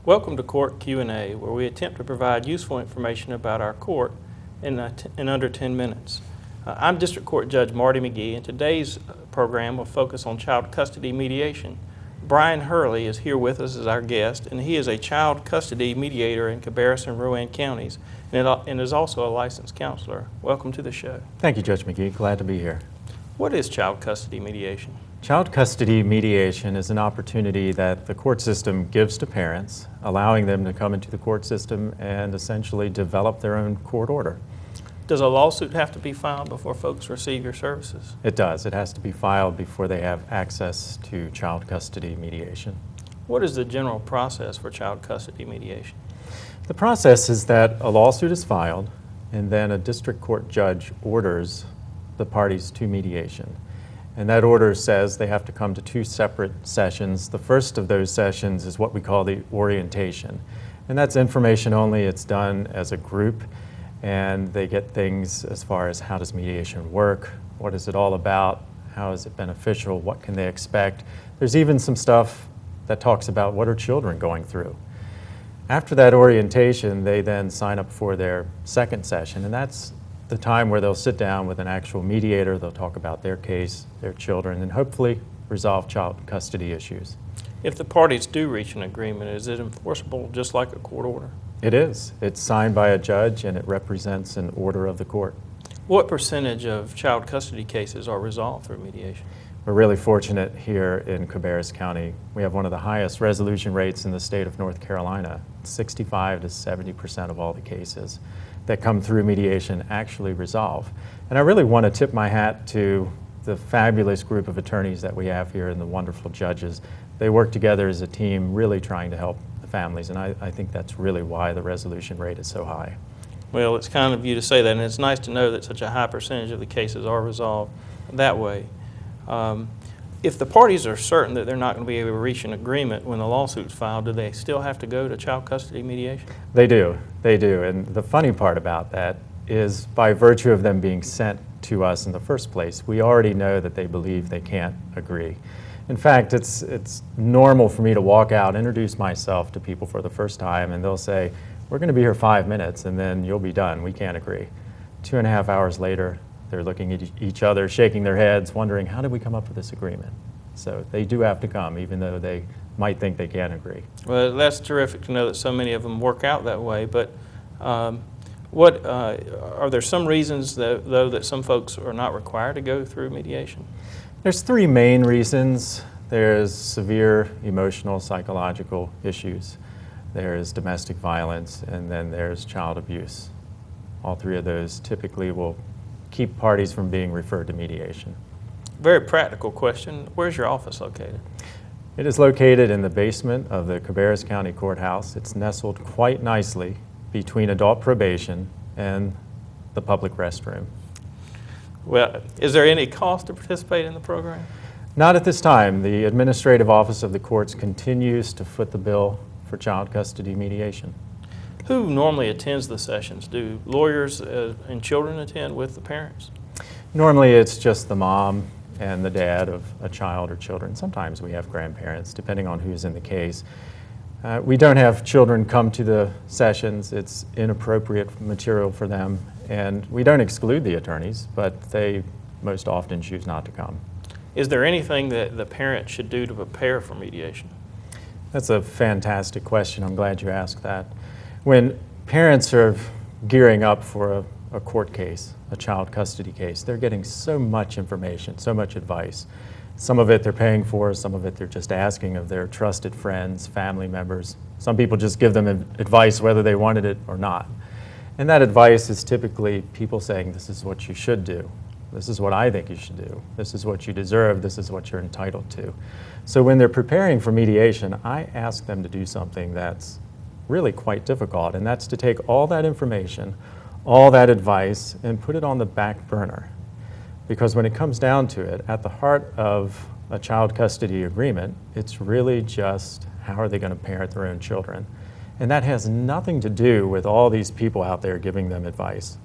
Welcome to Court Q&A, where we attempt to provide useful information about our court in under 10 minutes. I'm District Court Judge Marty McGee, and today's program will focus on child custody mediation. Bryan Hurley is here with us as our guest, and he is a child custody mediator in Cabarrus and Rowan counties, and is also a licensed counselor. Welcome to the show. Thank you, Judge McGee. Glad to be here. What is child custody mediation? Child custody mediation is an opportunity that the court system gives to parents, allowing them to come into the court system and essentially develop their own court order. Does a lawsuit have to be filed before folks receive your services? It does. It has to be filed before they have access to child custody mediation. What is the general process for child custody mediation? The process is that a lawsuit is filed, and then a district court judge orders the parties to mediation. And that order says they have to come to two separate sessions. The first of those sessions is what we call the orientation. And that's information only. It's done as a group, and they get things as far as how does mediation work, what is it all about, how is it beneficial, what can they expect. There's even some stuff that talks about what are children going through. After that orientation, they then sign up for their second session, and that's the time where they'll sit down with an actual mediator. They'll talk about their case, their children, and hopefully resolve child custody issues. If the parties do reach an agreement, is it enforceable just like a court order? It is. It's signed by a judge, and it represents an order of the court. What percentage of child custody cases are resolved through mediation? We're really fortunate here in Cabarrus County. We have one of the highest resolution rates in the state of North Carolina. 65 to 70% of all the cases that come through mediation actually resolve. And I really want to tip my hat to the fabulous group of attorneys that we have here and the wonderful judges. They work together as a team, really trying to help the families, and I think that's really why the resolution rate is so high. Well, it's kind of you to say that, and it's nice to know that such a high percentage of the cases are resolved that way. If the parties are certain that they're not going to be able to reach an agreement when the lawsuit's filed, do they still have to go to child custody mediation? They do. And the funny part about that is by virtue of them being sent to us in the first place, we already know that they believe they can't agree. In fact, it's normal for me to walk out, introduce myself to people for the first time, and they'll say, "We're going to be here 5 minutes, and then you'll be done. We can't agree." 2.5 hours later, they're looking at each other, shaking their heads, wondering, how did we come up with this agreement? So they do have to come, even though they might think they can't agree. Well, that's terrific to know that so many of them work out that way, but are there some reasons, though, that some folks are not required to go through mediation? There's 3 main reasons. There's severe emotional, psychological issues. There's domestic violence, and then there's child abuse. All 3 of those typically will keep parties from being referred to mediation. Very practical question. Where's your office located? It is located in the basement of the Cabarrus County Courthouse. It's nestled quite nicely between adult probation and the public restroom. Well, is there any cost to participate in the program? Not at this time. The Administrative Office of the Courts continues to foot the bill for child custody mediation. Who normally attends the sessions? Do lawyers and children attend with the parents? Normally it's just the mom and the dad of a child or children. Sometimes we have grandparents, depending on who's in the case. We don't have children come to the sessions. It's inappropriate material for them, and we don't exclude the attorneys, but they most often choose not to come. Is there anything that the parent should do to prepare for mediation? That's a fantastic question. I'm glad you asked that. When parents are gearing up for a court case, a child custody case, they're getting so much information, so much advice. Some of it they're paying for, some of it they're just asking of their trusted friends, family members. Some people just give them advice whether they wanted it or not. And that advice is typically people saying, this is what you should do. This is what I think you should do. This is what you deserve. This is what you're entitled to. So when they're preparing for mediation, I ask them to do something that's really quite difficult, and that's to take all that information, all that advice, and put it on the back burner. Because when it comes down to it, at the heart of a child custody agreement, it's really just how are they going to parent their own children. And that has nothing to do with all these people out there giving them advice.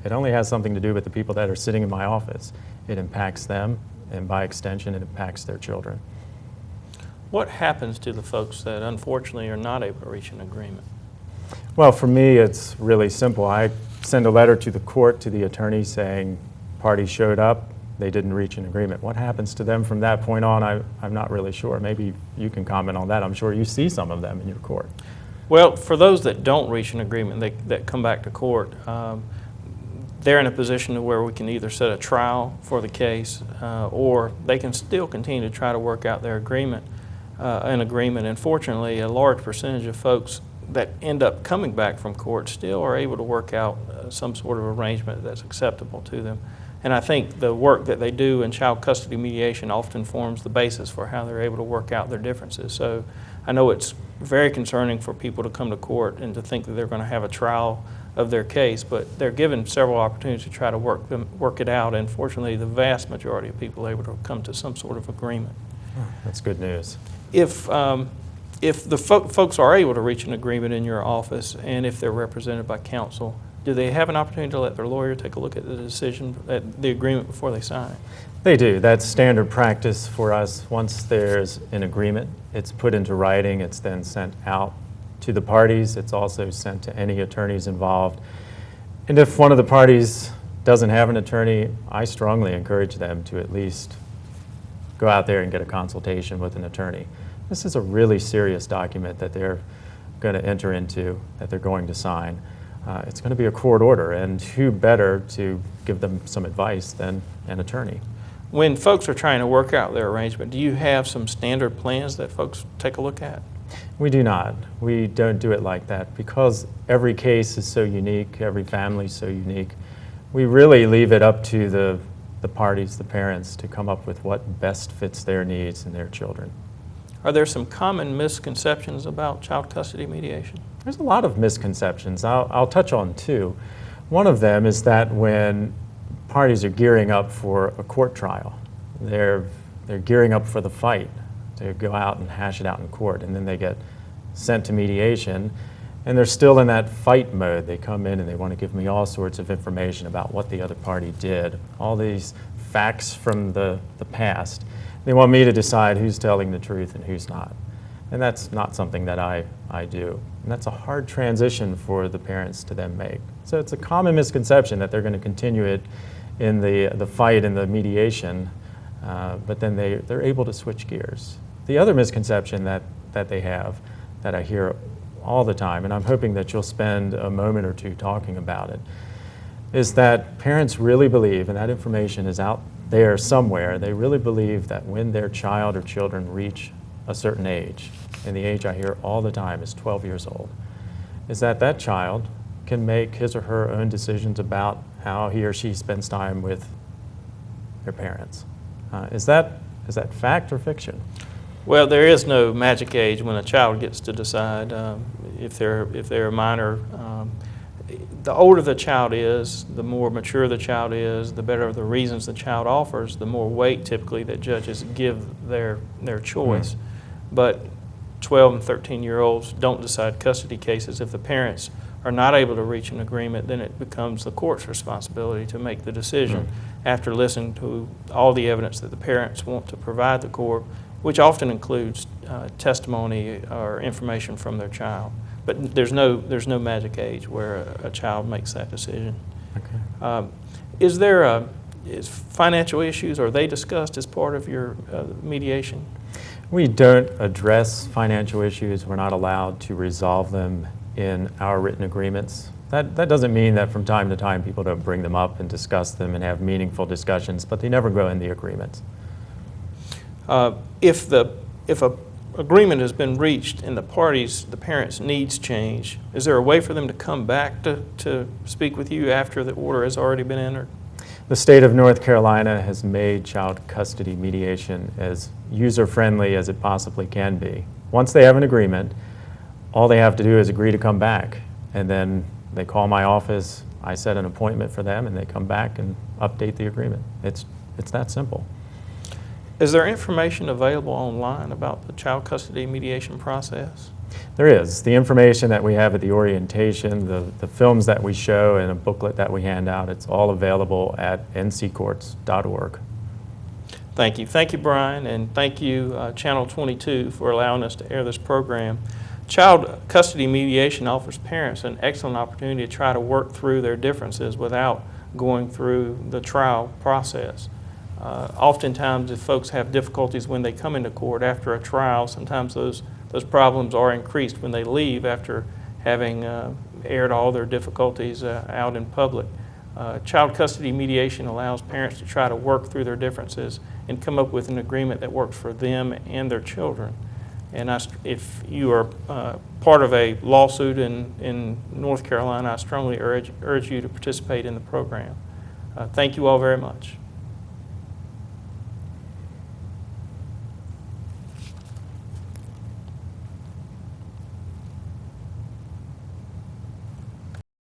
It only has something to do with the people that are sitting in my office. It impacts them, and by extension, it impacts their children. What happens to the folks that unfortunately are not able to reach an agreement? Well, for me, it's really simple. I send a letter to the court, to the attorney, saying parties showed up, they didn't reach an agreement. What happens to them from that point on, I'm not really sure. Maybe you can comment on that. I'm sure you see some of them in your court. Well, for those that don't reach an agreement, that come back to court, they're in a position where we can either set a trial for the case or they can still continue to try to work out their agreement, an agreement. And fortunately, a large percentage of folks that end up coming back from court still are able to work out some sort of arrangement that's acceptable to them. And I think the work that they do in child custody mediation often forms the basis for how they're able to work out their differences. So I know it's very concerning for people to come to court and to think that they're going to have a trial of their case, but they're given several opportunities to try to work it out, and fortunately the vast majority of people are able to come to some sort of agreement. Oh, that's good news. If the folks are able to reach an agreement in your office, and if they're represented by counsel, do they have an opportunity to let their lawyer take a look at the decision, at the agreement before they sign it? They do. That's standard practice for us. Once there's an agreement, it's put into writing, it's then sent out to the parties. It's also sent to any attorneys involved. And if one of the parties doesn't have an attorney, I strongly encourage them to at least go out there and get a consultation with an attorney. This is a really serious document that they're going to enter into, that they're going to sign. It's going to be a court order, and who better to give them some advice than an attorney? When folks are trying to work out their arrangement, do you have some standard plans that folks take a look at? We do not. We don't do it like that because every case is so unique, every family is so unique. We really leave it up to the parties, the parents, to come up with what best fits their needs and their children. Are there some common misconceptions about child custody mediation? There's a lot of misconceptions. I'll touch on two. One of them is that when parties are gearing up for a court trial, they're gearing up for the fight to go out and hash it out in court, and then they get sent to mediation, and they're still in that fight mode. They come in and they want to give me all sorts of information about what the other party did, all these facts from the past. They want me to decide who's telling the truth and who's not. And that's not something that I do. And that's a hard transition for the parents to then make. So it's a common misconception that they're going to continue it in the fight and the mediation, but then they're able to switch gears. The other misconception that they have, that I hear all the time, and I'm hoping that you'll spend a moment or two talking about it, is that parents really believe, and that information is out there somewhere, they really believe that when their child or children reach a certain age, and the age I hear all the time is 12 years old, is that child can make his or her own decisions about how he or she spends time with their parents. Is that fact or fiction? Well, there is no magic age when a child gets to decide if they're a minor. The older the child is, the more mature the child is, the better the reasons the child offers, the more weight typically that judges give their choice. But 12 and 13-year-olds don't decide custody cases. If the parents are not able to reach an agreement, then it becomes the court's responsibility to make the decision after listening to all the evidence that the parents want to provide the court, which often includes testimony or information from their child. But there's no magic age where a child makes that decision. Okay. Is financial issues, are they discussed as part of your mediation? We don't address financial issues. We're not allowed to resolve them in our written agreements. That doesn't mean that from time to time people don't bring them up and discuss them and have meaningful discussions, but they never go in the agreements. If a agreement has been reached and the parents' needs change, is there a way for them to come back to speak with you after the order has already been entered? The state of North Carolina has made child custody mediation as user-friendly as it possibly can be. Once they have an agreement, all they have to do is agree to come back, and then they call my office, I set an appointment for them, and they come back and update the agreement. It's that simple. Is there information available online about the child custody mediation process? There is. The information that we have at the orientation, the films that we show, and a booklet that we hand out, it's all available at nccourts.org. Thank you. Thank you, Brian, and thank you, Channel 22, for allowing us to air this program. Child custody mediation offers parents an excellent opportunity to try to work through their differences without going through the trial process. Oftentimes, if folks have difficulties when they come into court after a trial, sometimes those problems are increased when they leave after having aired all their difficulties out in public. Child custody mediation allows parents to try to work through their differences and come up with an agreement that works for them and their children. And if you are part of a lawsuit in North Carolina, I strongly urge you to participate in the program. Thank you all very much.